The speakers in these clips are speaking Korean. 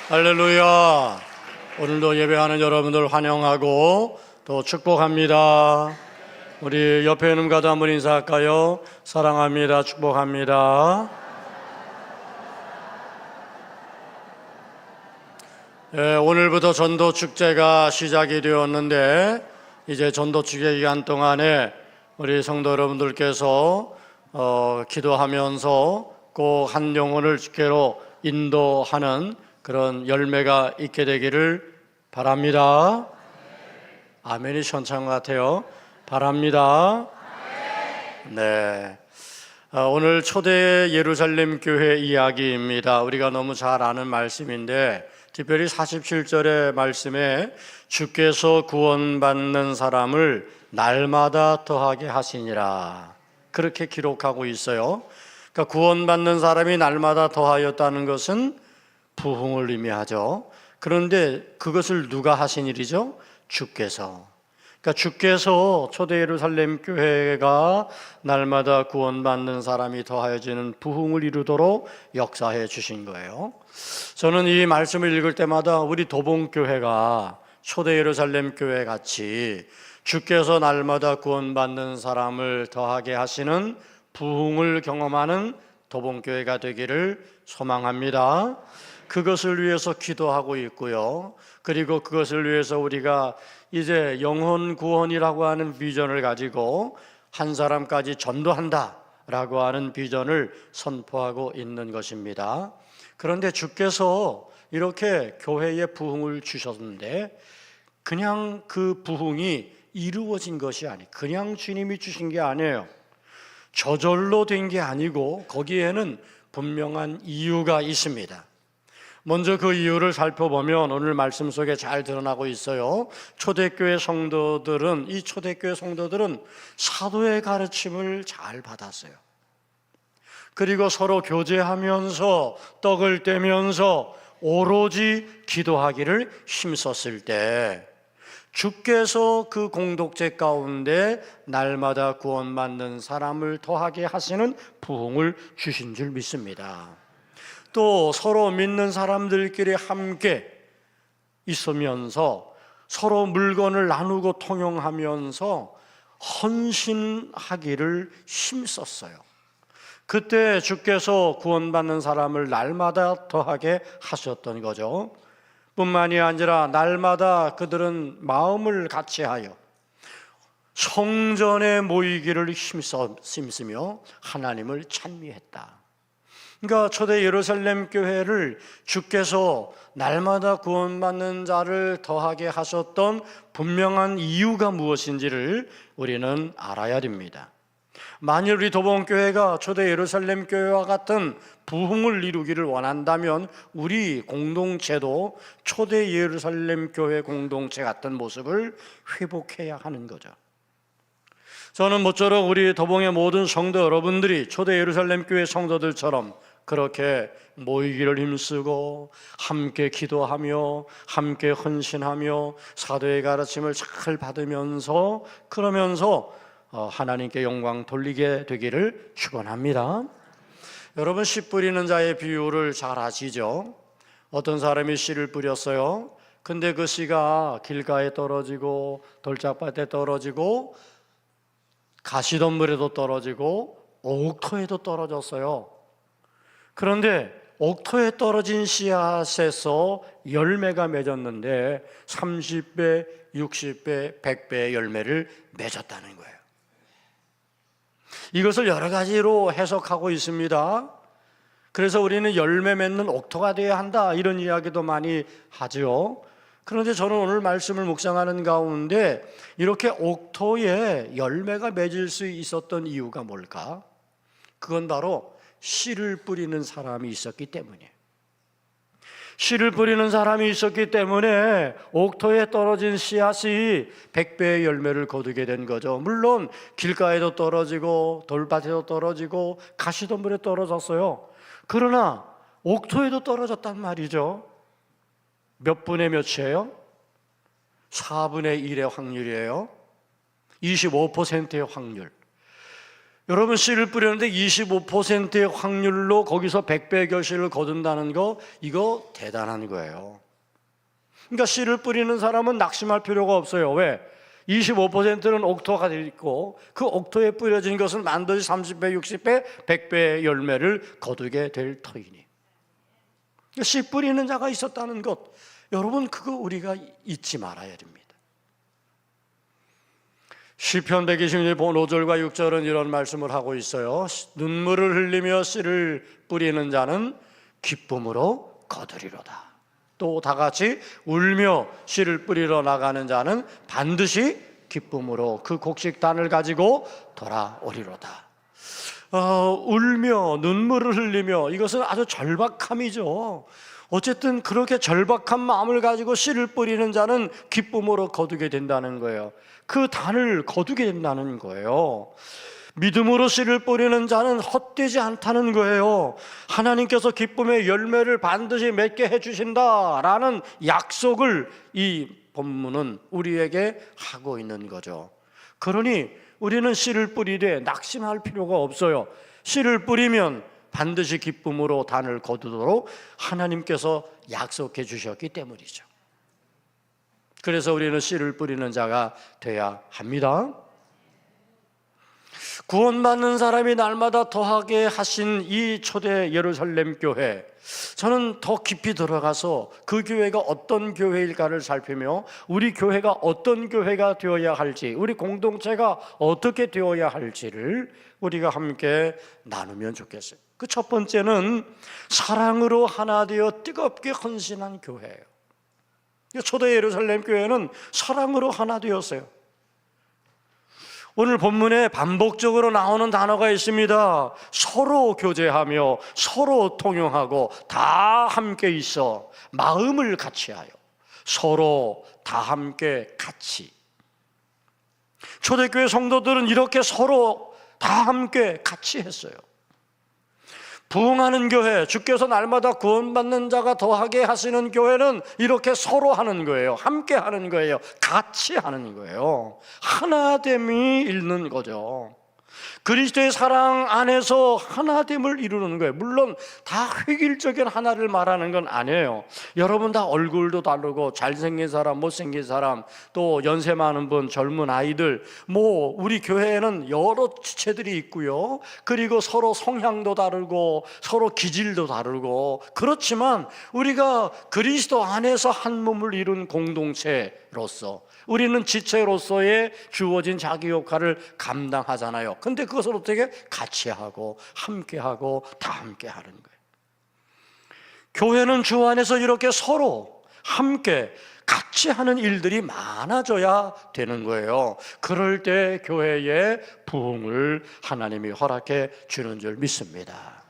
할렐루야. 오늘도 예배하는 여러분들 환영하고 또 축복합니다. 우리 옆에 있는 분과도 한번 인사할까요? 사랑합니다. 축복합니다. 오늘부터 전도축제가 시작이 되었는데 이제 전도축제 기간 동안에 우리 성도 여러분들께서 기도하면서 꼭 한 영혼을 주께로 인도하는 그런 열매가 있게 되기를 바랍니다. 아멘이 시원찮은 것 같아요. 바랍니다. 네. 오늘 초대 예루살렘 교회 이야기입니다. 우리가 너무 잘 아는 말씀인데 특별히 47절의 말씀에 주께서 구원받는 사람을 날마다 더하게 하시니라 그렇게 기록하고 있어요. 그러니까 구원받는 사람이 날마다 더하였다는 것은 부흥을 의미하죠. 그런데 그것을 누가 하신 일이죠? 주께서. 그러니까 주께서 초대 예루살렘 교회가 날마다 구원받는 사람이 더하여지는 부흥을 이루도록 역사해 주신 거예요. 저는 이 말씀을 읽을 때마다 우리 도봉교회가 초대 예루살렘 교회 같이 주께서 날마다 구원받는 사람을 더하게 하시는 부흥을 경험하는 도봉교회가 되기를 소망합니다. 그것을 위해서 기도하고 있고요. 그리고 그것을 위해서 우리가 이제 영혼 구원이라고 하는 비전을 가지고 한 사람까지 전도한다라고 하는 비전을 선포하고 있는 것입니다. 그런데 주께서 이렇게 교회에 부흥을 주셨는데 그냥 그 부흥이 이루어진 것이 아니에요. 그냥 주님이 주신 게 아니에요. 저절로 된 게 아니고 거기에는 분명한 이유가 있습니다. 먼저 그 이유를 살펴보면 오늘 말씀 속에 잘 드러나고 있어요. 초대교회 성도들은 이 초대교회 성도들은 사도의 가르침을 잘 받았어요. 그리고 서로 교제하면서 떡을 떼면서 오로지 기도하기를 힘썼을 때 주께서 그 공동체 가운데 날마다 구원받는 사람을 더하게 하시는 부흥을 주신 줄 믿습니다. 또 서로 믿는 사람들끼리 함께 있으면서 서로 물건을 나누고 통용하면서 헌신하기를 힘썼어요. 그때 주께서 구원받는 사람을 날마다 더하게 하셨던 거죠. 뿐만이 아니라 날마다 그들은 마음을 같이하여 성전에 모이기를 힘쓰며 하나님을 찬미했다. 그러니까 초대 예루살렘 교회를 주께서 날마다 구원받는 자를 더하게 하셨던 분명한 이유가 무엇인지를 우리는 알아야 됩니다. 만일 우리 도봉교회가 초대 예루살렘 교회와 같은 부흥을 이루기를 원한다면 우리 공동체도 초대 예루살렘 교회 공동체 같은 모습을 회복해야 하는 거죠. 저는 모쪼록 우리 도봉의 모든 성도 여러분들이 초대 예루살렘 교회 성도들처럼 그렇게 모이기를 힘쓰고 함께 기도하며 함께 헌신하며 사도의 가르침을 잘 받으면서 그러면서 하나님께 영광 돌리게 되기를 축원합니다. 여러분 씨 뿌리는 자의 비유를 잘 아시죠? 어떤 사람이 씨를 뿌렸어요. 근데 그 씨가 길가에 떨어지고 돌짝밭에 떨어지고 가시덤불에도 떨어지고 옥토에도 떨어졌어요. 그런데 옥토에 떨어진 씨앗에서 열매가 맺었는데 30배, 60배, 100배의 열매를 맺었다는 거예요. 이것을 여러 가지로 해석하고 있습니다. 그래서 우리는 열매 맺는 옥토가 되어야 한다 이런 이야기도 많이 하죠. 그런데 저는 오늘 말씀을 묵상하는 가운데 이렇게 옥토에 열매가 맺을 수 있었던 이유가 뭘까? 그건 바로 씨를 뿌리는 사람이 있었기 때문이에요. 씨를 뿌리는 사람이 있었기 때문에 옥토에 떨어진 씨앗이 100배의 열매를 거두게 된 거죠. 물론 길가에도 떨어지고 돌밭에도 떨어지고 가시덤불에 떨어졌어요. 그러나 옥토에도 떨어졌단 말이죠. 몇 분의 몇이에요? 4분의 1의 확률이에요. 25%의 확률. 여러분, 씨를 뿌리는데 25%의 확률로 거기서 100배 결실을 거둔다는 거, 이거 대단한 거예요. 그러니까 씨를 뿌리는 사람은 낙심할 필요가 없어요. 왜? 25%는 옥토가 있고 그 옥토에 뿌려진 것은 반드시 30배, 60배, 100배의 열매를 거두게 될 터이니, 씨 뿌리는 자가 있었다는 것, 여러분, 그거 우리가 잊지 말아야 됩니다. 시편 126편 5절과 6절은 이런 말씀을 하고 있어요. 눈물을 흘리며 씨를 뿌리는 자는 기쁨으로 거두리로다. 또 다같이 울며 씨를 뿌리러 나가는 자는 반드시 기쁨으로 그 곡식단을 가지고 돌아오리로다. 울며 눈물을 흘리며, 이것은 아주 절박함이죠. 어쨌든 그렇게 절박한 마음을 가지고 씨를 뿌리는 자는 기쁨으로 거두게 된다는 거예요. 그 단을 거두게 된다는 거예요. 믿음으로 씨를 뿌리는 자는 헛되지 않다는 거예요. 하나님께서 기쁨의 열매를 반드시 맺게 해주신다라는 약속을 이 본문은 우리에게 하고 있는 거죠. 그러니 우리는 씨를 뿌리되 낙심할 필요가 없어요. 씨를 뿌리면 반드시 기쁨으로 단을 거두도록 하나님께서 약속해 주셨기 때문이죠. 그래서 우리는 씨를 뿌리는 자가 돼야 합니다. 구원받는 사람이 날마다 더하게 하신 이 초대 예루살렘 교회, 저는 더 깊이 들어가서 그 교회가 어떤 교회일까를 살피며 우리 교회가 어떤 교회가 되어야 할지, 우리 공동체가 어떻게 되어야 할지를 우리가 함께 나누면 좋겠어요. 그 첫 번째는 사랑으로 하나 되어 뜨겁게 헌신한 교회예요. 초대 예루살렘 교회는 사랑으로 하나 되었어요. 오늘 본문에 반복적으로 나오는 단어가 있습니다. 서로 교제하며 서로 통용하고 다 함께 있어 마음을 같이하여, 서로 다 함께 같이. 초대교회 성도들은 이렇게 서로 다 함께 같이 했어요. 부흥하는 교회, 주께서 날마다 구원받는 자가 더하게 하시는 교회는 이렇게 서로 하는 거예요. 함께 하는 거예요. 같이 하는 거예요. 하나됨이 있는 거죠. 그리스도의 사랑 안에서 하나됨을 이루는 거예요. 물론 다 획일적인 하나를 말하는 건 아니에요. 여러분 다 얼굴도 다르고, 잘생긴 사람, 못생긴 사람, 또 연세 많은 분, 젊은 아이들, 우리 교회에는 여러 지체들이 있고요. 그리고 서로 성향도 다르고 서로 기질도 다르고, 그렇지만 우리가 그리스도 안에서 한 몸을 이룬 공동체로서 우리는 지체로서의 주어진 자기 역할을 감당하잖아요. 근데 그것을 어떻게 같이 하고 함께 하고 다 함께 하는 거예요. 교회는 주 안에서 이렇게 서로 함께 같이 하는 일들이 많아져야 되는 거예요. 그럴 때 교회의 부흥을 하나님이 허락해 주는 줄 믿습니다.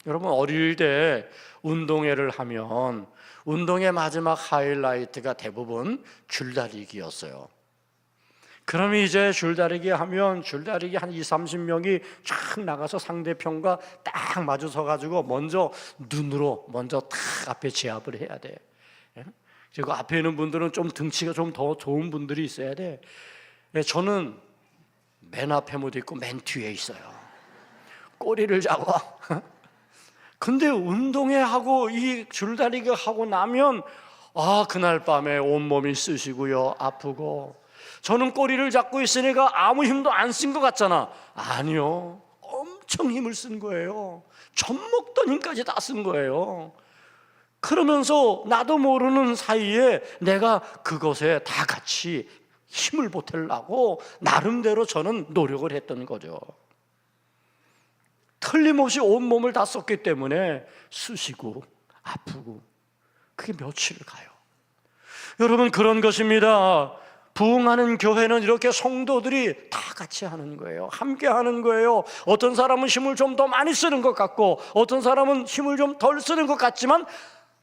여러분, 어릴 때 운동회를 하면 운동의 마지막 하이라이트가 대부분 줄다리기였어요. 그러면 이제 줄다리기 하면 줄다리기 한 20-30명이 쫙 나가서 상대편과 딱 마주서 가지고 눈으로 딱 앞에 제압을 해야 돼. 그리고 앞에 있는 분들은 좀 등치가 좀 더 좋은 분들이 있어야 돼. 저는 맨 앞에 못 있고 맨 뒤에 있어요. 꼬리를 잡아. 근데 운동회 하고 이 줄다리기 하고 나면 그날 밤에 온몸이 쓰시고요, 아프고. 저는 꼬리를 잡고 있으니까 아무 힘도 안 쓴 것 같잖아. 아니요, 엄청 힘을 쓴 거예요. 젖먹던 힘까지 다 쓴 거예요. 그러면서 나도 모르는 사이에 내가 그것에 다 같이 힘을 보태려고 나름대로 저는 노력을 했던 거죠. 틀림없이 온몸을 다 썼기 때문에 쑤시고 아프고 그게 며칠 가요. 여러분, 그런 것입니다. 부흥하는 교회는 이렇게 성도들이 다 같이 하는 거예요. 함께 하는 거예요. 어떤 사람은 힘을 좀 더 많이 쓰는 것 같고 어떤 사람은 힘을 좀 덜 쓰는 것 같지만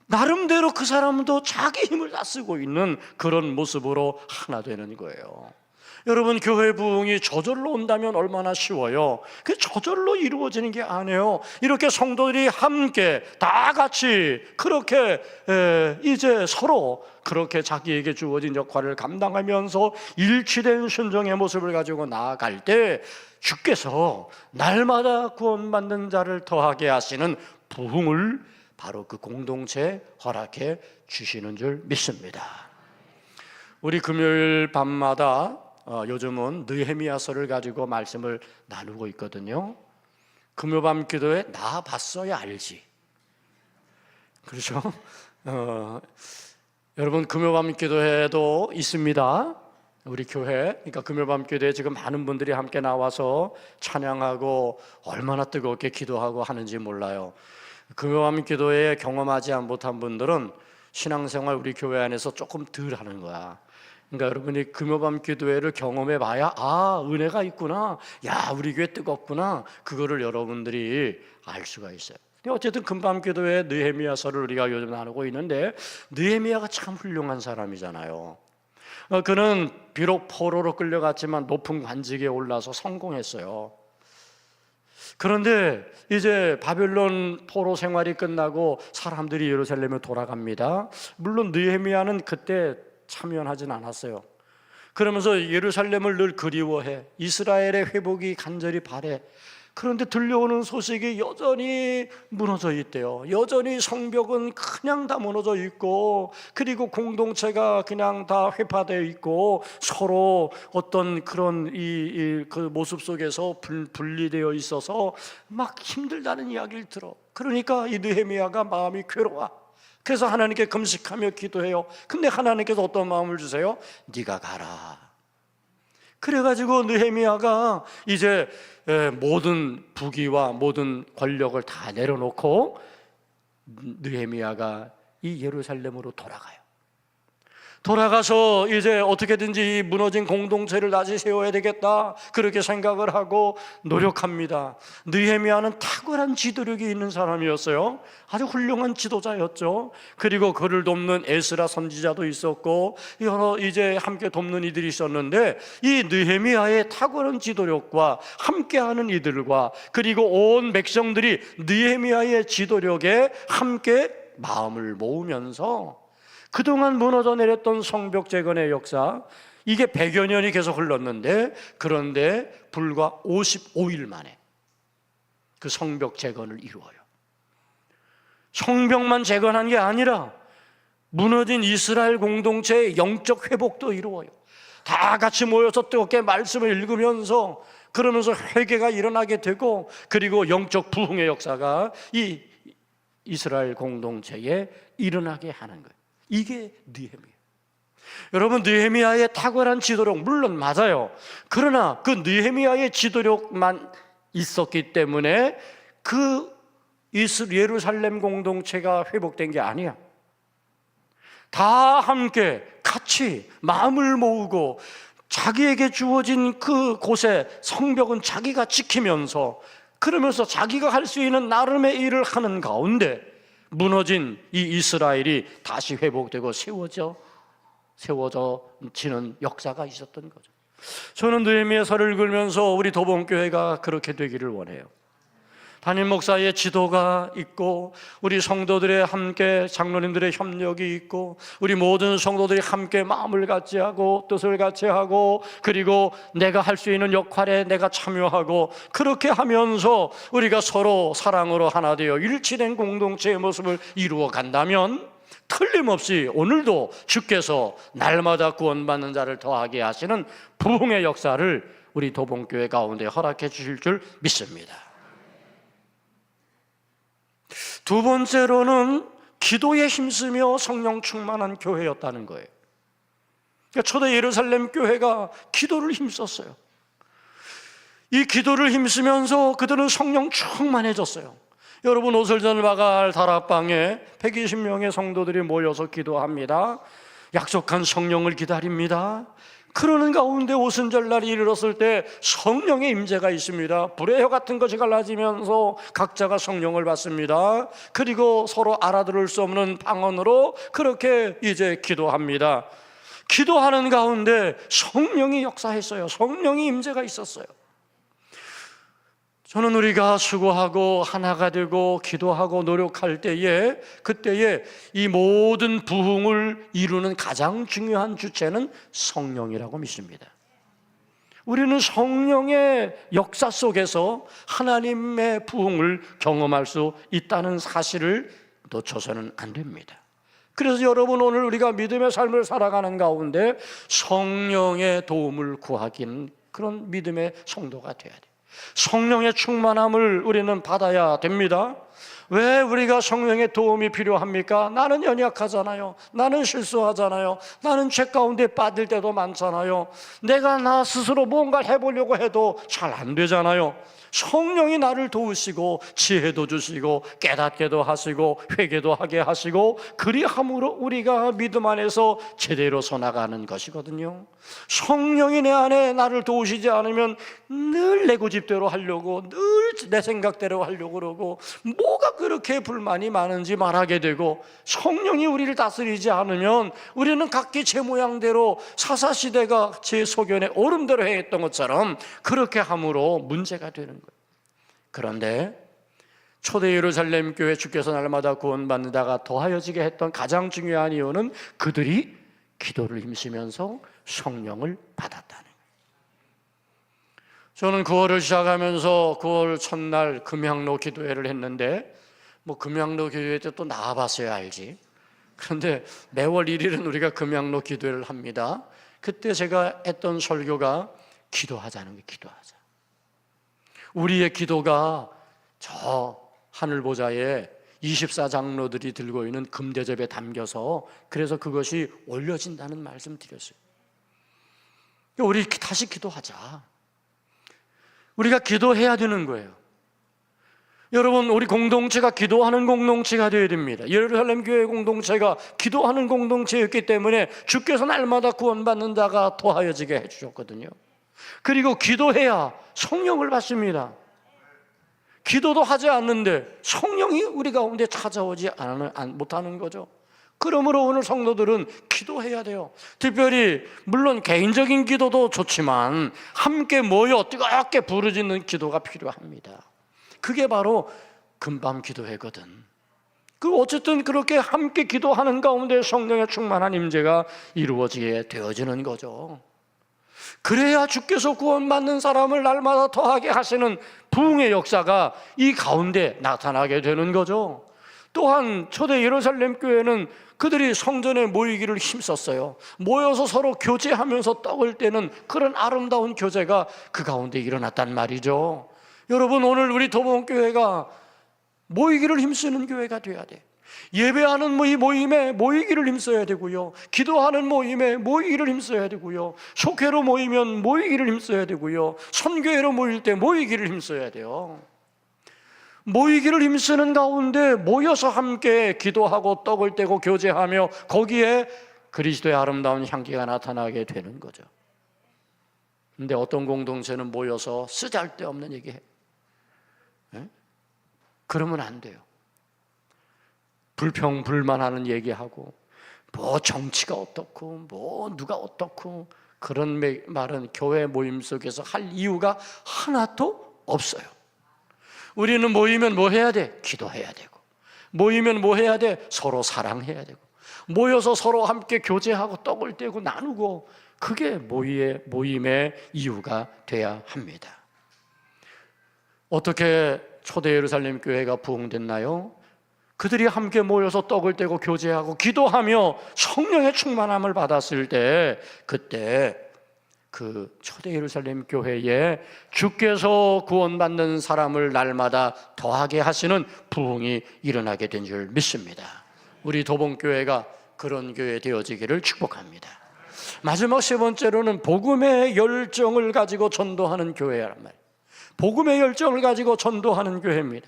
나름대로 그 사람도 자기 힘을 다 쓰고 있는 그런 모습으로 하나 되는 거예요. 여러분, 교회 부흥이 저절로 온다면 얼마나 쉬워요. 그 저절로 이루어지는 게 아니에요. 이렇게 성도들이 함께 다 같이 그렇게 이제 서로 그렇게 자기에게 주어진 역할을 감당하면서 일치된 순종의 모습을 가지고 나아갈 때 주께서 날마다 구원받는 자를 더하게 하시는 부흥을 바로 그 공동체에 허락해 주시는 줄 믿습니다. 우리 금요일 밤마다 요즘은 느헤미야서를 가지고 말씀을 나누고 있거든요. 금요밤 기도에 나 봤어야 알지. 그렇죠? 여러분, 금요밤 기도회도 있습니다. 우리 교회, 그러니까 금요밤 기도에 지금 많은 분들이 함께 나와서 찬양하고 얼마나 뜨겁게 기도하고 하는지 몰라요. 금요밤 기도에 경험하지 못한 분들은 신앙생활 우리 교회 안에서 조금 덜 하는 거야. 그러니까 여러분이 금요밤 기도회를 경험해 봐야 은혜가 있구나, 우리 교회 뜨겁구나, 그거를 여러분들이 알 수가 있어요. 근데 어쨌든 금밤 기도회 느헤미야서를 우리가 요즘 나누고 있는데, 느헤미야가 참 훌륭한 사람이잖아요. 그는 비록 포로로 끌려갔지만 높은 관직에 올라서 성공했어요. 그런데 이제 바벨론 포로 생활이 끝나고 사람들이 예루살렘에 돌아갑니다. 물론 느헤미야는 그때 참여하진 않았어요. 그러면서 예루살렘을 늘 그리워해. 이스라엘의 회복이 간절히 바래. 그런데 들려오는 소식이 여전히 무너져 있대요. 여전히 성벽은 그냥 다 무너져 있고, 그리고 공동체가 그냥 다 회파되어 있고, 서로 어떤 그런 그 모습 속에서 분리되어 있어서 막 힘들다는 이야기를 들어. 그러니까 이 느헤미야가 마음이 괴로워. 그래서 하나님께 금식하며 기도해요. 근데 하나님께서 어떤 마음을 주세요? 네가 가라. 그래가지고 느헤미야가 이제 모든 부귀와 모든 권력을 다 내려놓고 느헤미야가 이 예루살렘으로 돌아가요. 돌아가서 이제 어떻게든지 무너진 공동체를 다시 세워야 되겠다, 그렇게 생각을 하고 노력합니다. 느헤미야는 탁월한 지도력이 있는 사람이었어요. 아주 훌륭한 지도자였죠. 그리고 그를 돕는 에스라 선지자도 있었고 여러 이제 함께 돕는 이들이 있었는데, 이 느헤미야의 탁월한 지도력과 함께하는 이들과 그리고 온 백성들이 느헤미야의 지도력에 함께 마음을 모으면서 그동안 무너져 내렸던 성벽 재건의 역사, 이게 100여 년이 계속 흘렀는데, 그런데 불과 55일 만에 그 성벽 재건을 이루어요. 성벽만 재건한 게 아니라 무너진 이스라엘 공동체의 영적 회복도 이루어요. 다 같이 모여서 뜨겁게 말씀을 읽으면서 그러면서 회개가 일어나게 되고, 그리고 영적 부흥의 역사가 이 이스라엘 공동체에 일어나게 하는 거예요. 이게 느헤미야. 여러분, 느헤미야의 탁월한 지도력 물론 맞아요. 그러나 그 느헤미야의 지도력만 있었기 때문에 그 예루살렘 공동체가 회복된 게 아니야. 다 함께 같이 마음을 모으고 자기에게 주어진 그 곳에 성벽은 자기가 지키면서, 그러면서 자기가 할 수 있는 나름의 일을 하는 가운데 무너진 이 이스라엘이 다시 회복되고 세워져지는 역사가 있었던 거죠. 저는 느헤미야서를 읽으면서 우리 도봉교회가 그렇게 되기를 원해요. 담임 목사의 지도가 있고, 우리 성도들의 함께 장로님들의 협력이 있고, 우리 모든 성도들이 함께 마음을 같이 하고 뜻을 같이 하고, 그리고 내가 할 수 있는 역할에 내가 참여하고, 그렇게 하면서 우리가 서로 사랑으로 하나 되어 일치된 공동체의 모습을 이루어 간다면 틀림없이 오늘도 주께서 날마다 구원받는 자를 더하게 하시는 부흥의 역사를 우리 도봉교회 가운데 허락해 주실 줄 믿습니다. 두 번째로는 기도에 힘쓰며 성령 충만한 교회였다는 거예요. 그러니까 초대 예루살렘 교회가 기도를 힘썼어요. 이 기도를 힘쓰면서 그들은 성령 충만해졌어요. 여러분, 오슬전 마갈 다락방에 120명의 성도들이 모여서 기도합니다. 약속한 성령을 기다립니다. 그러는 가운데 오순절날이 이르렀을 때 성령의 임재가 있습니다. 불의 혀 같은 것이 갈라지면서 각자가 성령을 받습니다. 그리고 서로 알아들을 수 없는 방언으로 그렇게 이제 기도합니다. 기도하는 가운데 성령이 역사했어요. 성령이 임재가 있었어요. 저는 우리가 수고하고 하나가 되고 기도하고 노력할 때에, 그때에 이 모든 부흥을 이루는 가장 중요한 주체는 성령이라고 믿습니다. 우리는 성령의 역사 속에서 하나님의 부흥을 경험할 수 있다는 사실을 놓쳐서는 안 됩니다. 그래서 여러분, 오늘 우리가 믿음의 삶을 살아가는 가운데 성령의 도움을 구하기는 그런 믿음의 성도가 돼야 돼요. 성령의 충만함을 우리는 받아야 됩니다. 왜 우리가 성령의 도움이 필요합니까? 나는 연약하잖아요. 나는 실수하잖아요. 나는 죄 가운데 빠질 때도 많잖아요. 내가 나 스스로 뭔가를 해보려고 해도 잘 안 되잖아요. 성령이 나를 도우시고 지혜도 주시고 깨닫게도 하시고 회개도 하게 하시고, 그리함으로 우리가 믿음 안에서 제대로 서나가는 것이거든요. 성령이 내 안에 나를 도우시지 않으면 늘 내 고집대로 하려고, 늘 내 생각대로 하려고 그러고, 뭐가 그렇게 불만이 많은지 말하게 되고, 성령이 우리를 다스리지 않으면 우리는 각기 제 모양대로 사사시대가 제 소견에 오름대로 행했던 것처럼 그렇게 함으로 문제가 되는 거예요. 그런데 초대 예루살렘 교회 주께서 날마다 구원받는다가 더하여지게 했던 가장 중요한 이유는 그들이 기도를 힘쓰면서 성령을 받았다는 거예요. 저는 9월을 시작하면서 9월 첫날 금양로 기도회를 했는데, 금양로 교회 때 또 나와봤어야 알지. 그런데 매월 1일은 우리가 금양로 기도회를 합니다. 그때 제가 했던 설교가 기도하자는 거예요. 기도하자. 우리의 기도가 저 하늘보좌에 24장로들이 들고 있는 금대접에 담겨서, 그래서 그것이 올려진다는 말씀 드렸어요. 우리 다시 기도하자. 우리가 기도해야 되는 거예요. 여러분, 우리 공동체가 기도하는 공동체가 되어야 됩니다. 예루살렘 교회 공동체가 기도하는 공동체였기 때문에 주께서 날마다 구원받는 자가 더하여지게 해주셨거든요. 그리고 기도해야 성령을 받습니다. 기도도 하지 않는데 성령이 우리 가운데 찾아오지 못하는 거죠. 그러므로 오늘 성도들은 기도해야 돼요. 특별히 물론 개인적인 기도도 좋지만 함께 모여 뜨겁게 부르짖는 기도가 필요합니다. 그게 바로 금밤 기도회거든. 어쨌든 그렇게 함께 기도하는 가운데 성령의 충만한 임재가 이루어지게 되어지는 거죠. 그래야 주께서 구원받는 사람을 날마다 더하게 하시는 부흥의 역사가 이 가운데 나타나게 되는 거죠. 또한 초대 예루살렘 교회는 그들이 성전에 모이기를 힘썼어요. 모여서 서로 교제하면서 떡을 떼는 그런 아름다운 교제가 그 가운데 일어났단 말이죠. 여러분, 오늘 우리 도봉교회가 모이기를 힘쓰는 교회가 돼야 돼. 예배하는 이 모임에 모이기를 힘써야 되고요. 기도하는 모임에 모이기를 힘써야 되고요. 속회로 모이면 모이기를 힘써야 되고요. 선교회로 모일 때 모이기를 힘써야 돼요. 모이기를 힘쓰는 가운데 모여서 함께 기도하고 떡을 떼고 교제하며 거기에 그리스도의 아름다운 향기가 나타나게 되는 거죠. 근데 어떤 공동체는 모여서 쓰잘데없는 얘기해. 그러면 안 돼요. 불평불만하는 얘기하고 뭐 정치가 어떻고 뭐 누가 어떻고 그런 말은 교회 모임 속에서 할 이유가 하나도 없어요. 우리는 모이면 뭐 해야 돼? 기도해야 되고, 모이면 뭐 해야 돼? 서로 사랑해야 되고, 모여서 서로 함께 교제하고 떡을 떼고 나누고, 그게 모임의 이유가 돼야 합니다. 어떻게 초대 예루살렘 교회가 부흥됐나요? 그들이 함께 모여서 떡을 떼고 교제하고 기도하며 성령의 충만함을 받았을 때, 그때 그 초대 예루살렘 교회에 주께서 구원받는 사람을 날마다 더하게 하시는 부흥이 일어나게 된 줄 믿습니다. 우리 도봉교회가 그런 교회 되어지기를 축복합니다. 마지막 세 번째로는 복음의 열정을 가지고 전도하는 교회란 말이에요. 복음의 열정을 가지고 전도하는 교회입니다.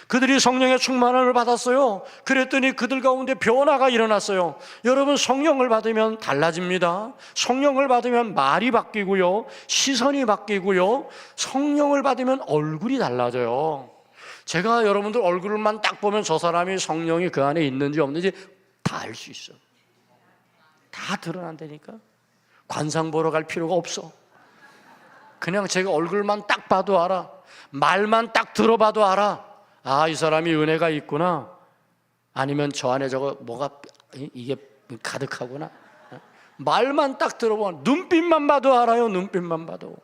그들이 성령의 충만함을 받았어요. 그랬더니 그들 가운데 변화가 일어났어요. 여러분, 성령을 받으면 달라집니다. 성령을 받으면 말이 바뀌고요, 시선이 바뀌고요, 성령을 받으면 얼굴이 달라져요. 제가 여러분들 얼굴만 딱 보면 저 사람이 성령이 그 안에 있는지 없는지 다 알 수 있어요. 다 드러난다니까. 관상 보러 갈 필요가 없어. 그냥 제가 얼굴만 딱 봐도 알아. 말만 딱 들어봐도 알아. 아, 이 사람이 은혜가 있구나. 아니면 저 안에 저거 뭐가 이게 가득하구나. 말만 딱 들어보면 눈빛만 봐도 알아요. 눈빛만 봐도.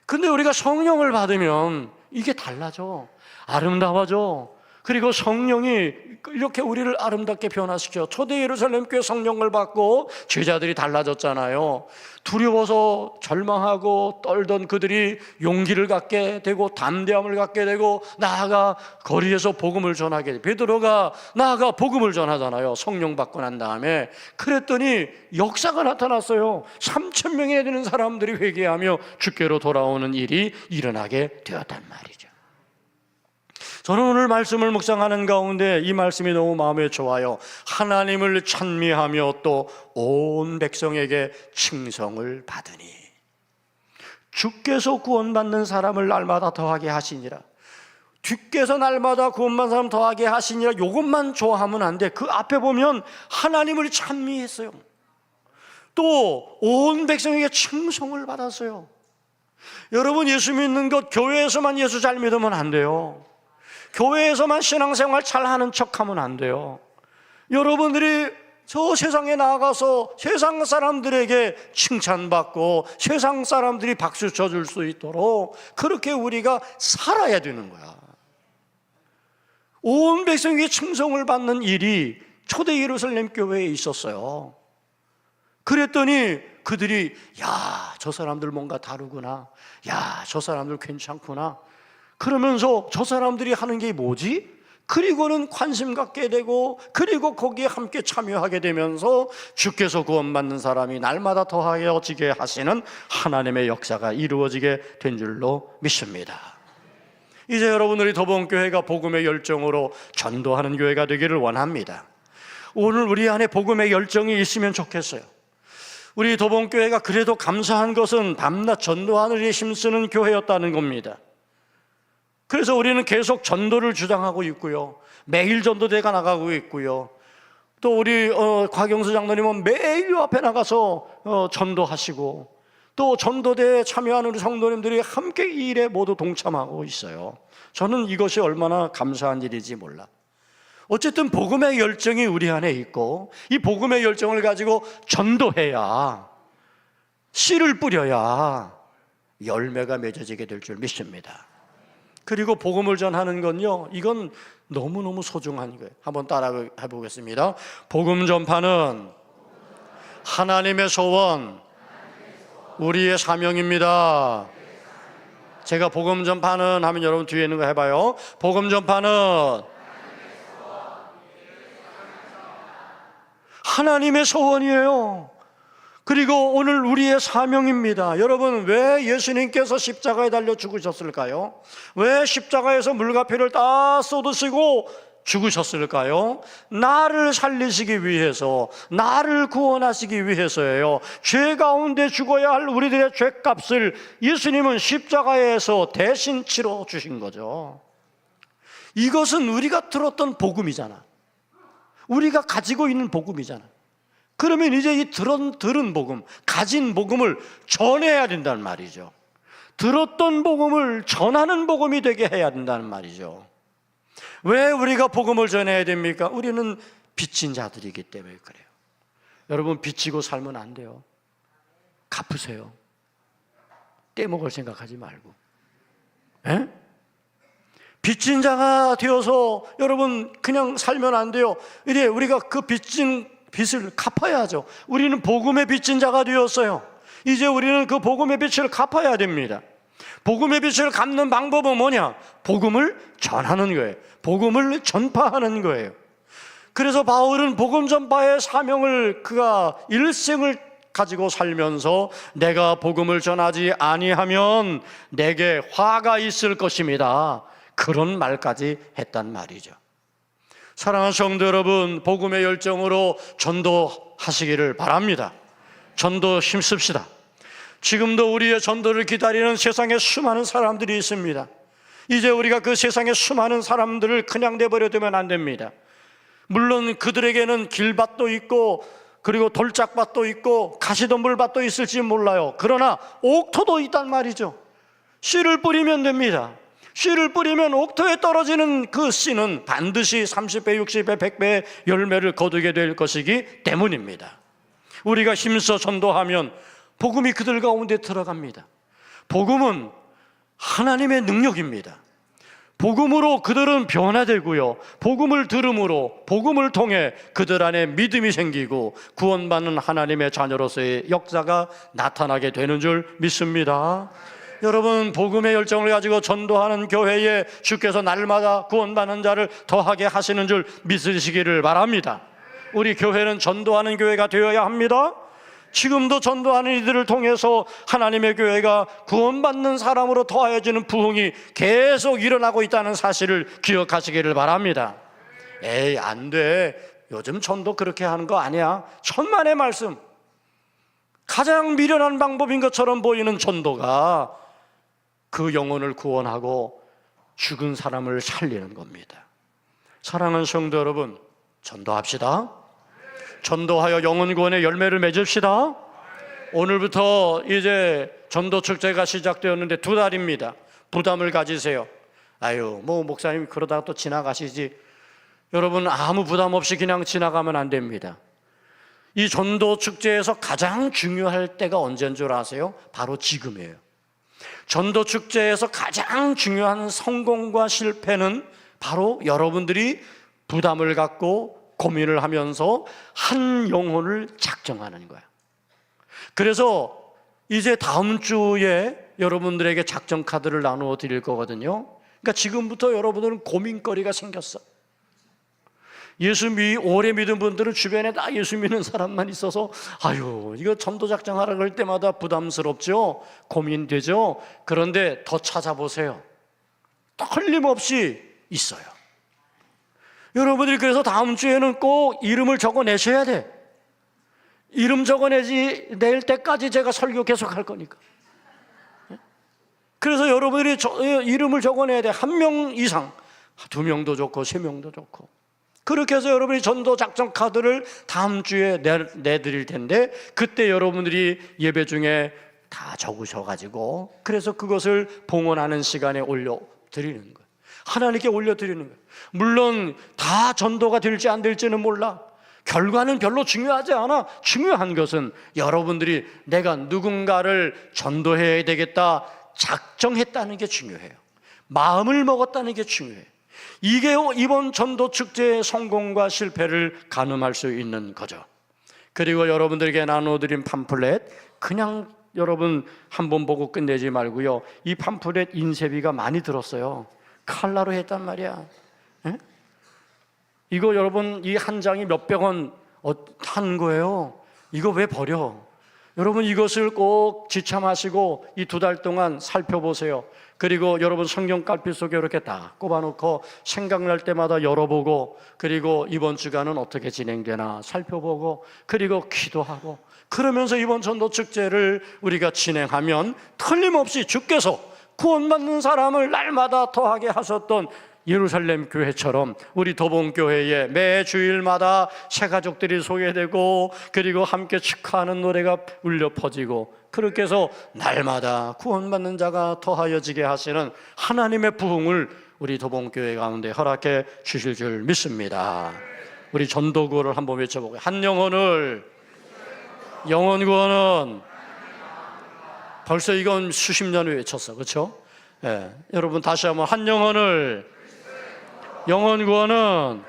근데 우리가 성령을 받으면 이게 달라져. 아름다워져. 그리고 성령이 이렇게 우리를 아름답게 변화시켜. 초대 예루살렘 교회 성령을 받고 제자들이 달라졌잖아요. 두려워서 절망하고 떨던 그들이 용기를 갖게 되고 담대함을 갖게 되고 나아가 거리에서 복음을 전하게 돼. 베드로가 나아가 복음을 전하잖아요. 성령 받고 난 다음에. 그랬더니 역사가 나타났어요. 3,000명이나 되는 사람들이 회개하며 주께로 돌아오는 일이 일어나게 되었단 말이죠. 저는 오늘 말씀을 묵상하는 가운데 이 말씀이 너무 마음에 좋아요. 하나님을 찬미하며 또 온 백성에게 칭송을 받으니 주께서 구원받는 사람을 날마다 더하게 하시니라. 주께서 날마다 구원받는 사람 더하게 하시니라. 이것만 좋아하면 안 돼. 그 앞에 보면 하나님을 찬미했어요. 또 온 백성에게 칭송을 받았어요. 여러분, 예수 믿는 것 교회에서만 예수 잘 믿으면 안 돼요. 교회에서만 신앙생활 잘하는 척하면 안 돼요. 여러분들이 저 세상에 나가서 세상 사람들에게 칭찬받고 세상 사람들이 박수 쳐줄 수 있도록 그렇게 우리가 살아야 되는 거야. 온 백성에게 칭송을 받는 일이 초대 예루살렘 교회에 있었어요. 그랬더니 그들이 야, 저 사람들 뭔가 다르구나. 야, 저 사람들 괜찮구나. 그러면서 저 사람들이 하는 게 뭐지? 그리고는 관심 갖게 되고 그리고 거기에 함께 참여하게 되면서 주께서 구원받는 사람이 날마다 더하여지게 하시는 하나님의 역사가 이루어지게 된 줄로 믿습니다. 이제 여러분들이 도봉교회가 복음의 열정으로 전도하는 교회가 되기를 원합니다. 오늘 우리 안에 복음의 열정이 있으면 좋겠어요. 우리 도봉교회가 그래도 감사한 것은 밤낮 전도하는 일에 힘쓰는 교회였다는 겁니다. 그래서 우리는 계속 전도를 주장하고 있고요. 매일 전도대가 나가고 있고요. 또 우리 곽영수 장로님은 매일 요 앞에 나가서 전도하시고 또 전도대에 참여하는 우리 성도님들이 함께 이 일에 모두 동참하고 있어요. 저는 이것이 얼마나 감사한 일인지 몰라. 어쨌든 복음의 열정이 우리 안에 있고 이 복음의 열정을 가지고 전도해야, 씨를 뿌려야 열매가 맺어지게 될 줄 믿습니다. 그리고 복음을 전하는 건요, 이건 너무너무 소중한 거예요. 한번 따라 해보겠습니다. 복음 전파는 하나님의 소원, 우리의 사명입니다. 제가 복음 전파는 하면 여러분 뒤에 있는 거 해봐요. 복음 전파는 하나님의 소원이에요. 그리고 오늘 우리의 사명입니다. 여러분, 왜 예수님께서 십자가에 달려 죽으셨을까요? 왜 십자가에서 물과표를 다 쏟으시고 죽으셨을까요? 나를 살리시기 위해서, 나를 구원하시기 위해서예요. 죄 가운데 죽어야 할 우리들의 죄값을 예수님은 십자가에서 대신 치러 주신 거죠. 이것은 우리가 들었던 복음이잖아. 우리가 가지고 있는 복음이잖아. 그러면 이제 이 들은 복음, 가진 복음을 전해야 된다는 말이죠. 들었던 복음을 전하는 복음이 되게 해야 된다는 말이죠. 왜 우리가 복음을 전해야 됩니까? 우리는 빚진 자들이기 때문에 그래요. 여러분, 빚지고 살면 안 돼요. 갚으세요. 떼먹을 생각하지 말고. 에? 빚진 자가 되어서 여러분 그냥 살면 안 돼요. 이래 우리가 그 빚진 빚을 갚아야죠. 우리는 복음의 빚진 자가 되었어요. 이제 우리는 그 복음의 빚을 갚아야 됩니다. 복음의 빚을 갚는 방법은 뭐냐? 복음을 전하는 거예요. 복음을 전파하는 거예요. 그래서 바울은 복음 전파의 사명을 그가 일생을 가지고 살면서 내가 복음을 전하지 아니하면 내게 화가 있을 것입니다. 그런 말까지 했단 말이죠. 사랑하는 성도 여러분, 복음의 열정으로 전도하시기를 바랍니다. 전도 힘씁시다. 지금도 우리의 전도를 기다리는 세상에 수많은 사람들이 있습니다. 이제 우리가 그 세상에 수많은 사람들을 그냥 내버려 두면 안 됩니다. 물론 그들에게는 길밭도 있고 그리고 돌짝밭도 있고 가시덤불밭도 있을지 몰라요. 그러나 옥토도 있단 말이죠. 씨를 뿌리면 됩니다. 씨를 뿌리면 옥토에 떨어지는 그 씨는 반드시 30배, 60배, 100배의 열매를 거두게 될 것이기 때문입니다. 우리가 힘써 전도하면 복음이 그들 가운데 들어갑니다. 복음은 하나님의 능력입니다. 복음으로 그들은 변화되고요, 복음을 들음으로 복음을 통해 그들 안에 믿음이 생기고 구원받는 하나님의 자녀로서의 역사가 나타나게 되는 줄 믿습니다. 여러분, 복음의 열정을 가지고 전도하는 교회에 주께서 날마다 구원받는 자를 더하게 하시는 줄 믿으시기를 바랍니다. 우리 교회는 전도하는 교회가 되어야 합니다. 지금도 전도하는 이들을 통해서 하나님의 교회가 구원받는 사람으로 더하여지는 부흥이 계속 일어나고 있다는 사실을 기억하시기를 바랍니다. 에이, 안 돼, 요즘 전도 그렇게 하는 거 아니야. 천만의 말씀, 가장 미련한 방법인 것처럼 보이는 전도가 그 영혼을 구원하고 죽은 사람을 살리는 겁니다. 사랑하는 성도 여러분, 전도합시다. 전도하여 영혼 구원의 열매를 맺읍시다. 오늘부터 이제 전도 축제가 시작되었는데 2달입니다. 부담을 가지세요. 아유, 뭐 목사님 그러다가 또 지나가시지. 여러분, 아무 부담 없이 그냥 지나가면 안 됩니다. 이 전도 축제에서 가장 중요할 때가 언제인 줄 아세요? 바로 지금이에요. 전도 축제에서 가장 중요한 성공과 실패는 바로 여러분들이 부담을 갖고 고민을 하면서 한 영혼을 작정하는 거야. 그래서 이제 다음 주에 여러분들에게 작정 카드를 나누어 드릴 거거든요. 그러니까 지금부터 여러분들은 고민거리가 생겼어. 오래 믿은 분들은 주변에 다 예수 믿는 사람만 있어서 아유, 이거 전도 작정하라 그럴 때마다 부담스럽죠? 고민되죠? 그런데 더 찾아보세요. 틀림없이 있어요. 여러분들이 그래서 다음 주에는 꼭 이름을 적어내셔야 돼. 이름 적어내지 낼 때까지 제가 설교 계속 할 거니까. 그래서 여러분들이 이름을 적어내야 돼. 1명 이상, 2명도 좋고 3명도 좋고. 그렇게 해서 여러분이 전도 작전 카드를 다음 주에 내드릴 텐데, 그때 여러분들이 예배 중에 다 적으셔가지고 그래서 그것을 봉헌하는 시간에 올려드리는 거예요. 하나님께 올려드리는 거예요. 물론 다 전도가 될지 안 될지는 몰라. 결과는 별로 중요하지 않아. 중요한 것은 여러분들이 내가 누군가를 전도해야 되겠다 작정했다는 게 중요해요. 마음을 먹었다는 게 중요해요. 이게 이번 전도 축제의 성공과 실패를 가늠할 수 있는 거죠. 그리고 여러분들에게 나눠드린 팜플렛, 그냥 여러분 한번 보고 끝내지 말고요, 이 팜플렛 인쇄비가 많이 들었어요. 칼라로 했단 말이야. 에? 이거 여러분, 이 한 장이 몇백 원 한 거예요. 이거 왜 버려? 여러분, 이것을 꼭 지참하시고 이 2달 동안 살펴보세요. 그리고 여러분 성경 깔피 속에 이렇게 다 꼽아놓고 생각날 때마다 열어보고, 그리고 이번 주간은 어떻게 진행되나 살펴보고, 그리고 기도하고, 그러면서 이번 전도 축제를 우리가 진행하면 틀림없이 주께서 구원받는 사람을 날마다 더하게 하셨던 예루살렘 교회처럼 우리 도봉교회에 매 주일마다 새 가족들이 소개되고, 그리고 함께 축하하는 노래가 울려 퍼지고, 그렇게 해서 날마다 구원받는 자가 더하여지게 하시는 하나님의 부흥을 우리 도봉교회 가운데 허락해 주실 줄 믿습니다. 우리 전도구호를 한번 외쳐보고, 한 영혼을, 영혼 구원은, 벌써 이건 수십 년 외쳤어, 그렇죠? 예, 여러분 다시 한번, 한 영혼을, 영혼 구원은.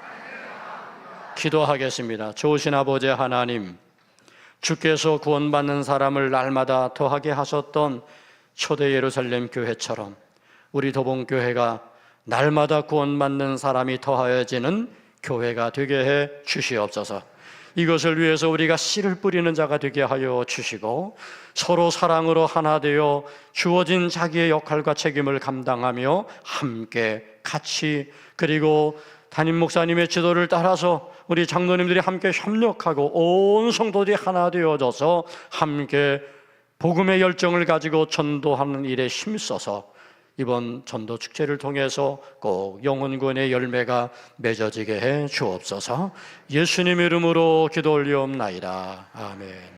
기도하겠습니다. 좋으신 아버지 하나님, 주께서 구원받는 사람을 날마다 더하게 하셨던 초대 예루살렘 교회처럼 우리 도봉교회가 날마다 구원받는 사람이 더하여지는 교회가 되게 해 주시옵소서. 이것을 위해서 우리가 씨를 뿌리는 자가 되게 하여 주시고, 서로 사랑으로 하나 되어 주어진 자기의 역할과 책임을 감당하며 함께 같이, 그리고 담임 목사님의 지도를 따라서 우리 장로님들이 함께 협력하고 온 성도들이 하나 되어져서 함께 복음의 열정을 가지고 전도하는 일에 힘써서 이번 전도 축제를 통해서 꼭 영혼구원의 열매가 맺어지게 해 주옵소서. 예수님 이름으로 기도 올리옵나이다. 아멘.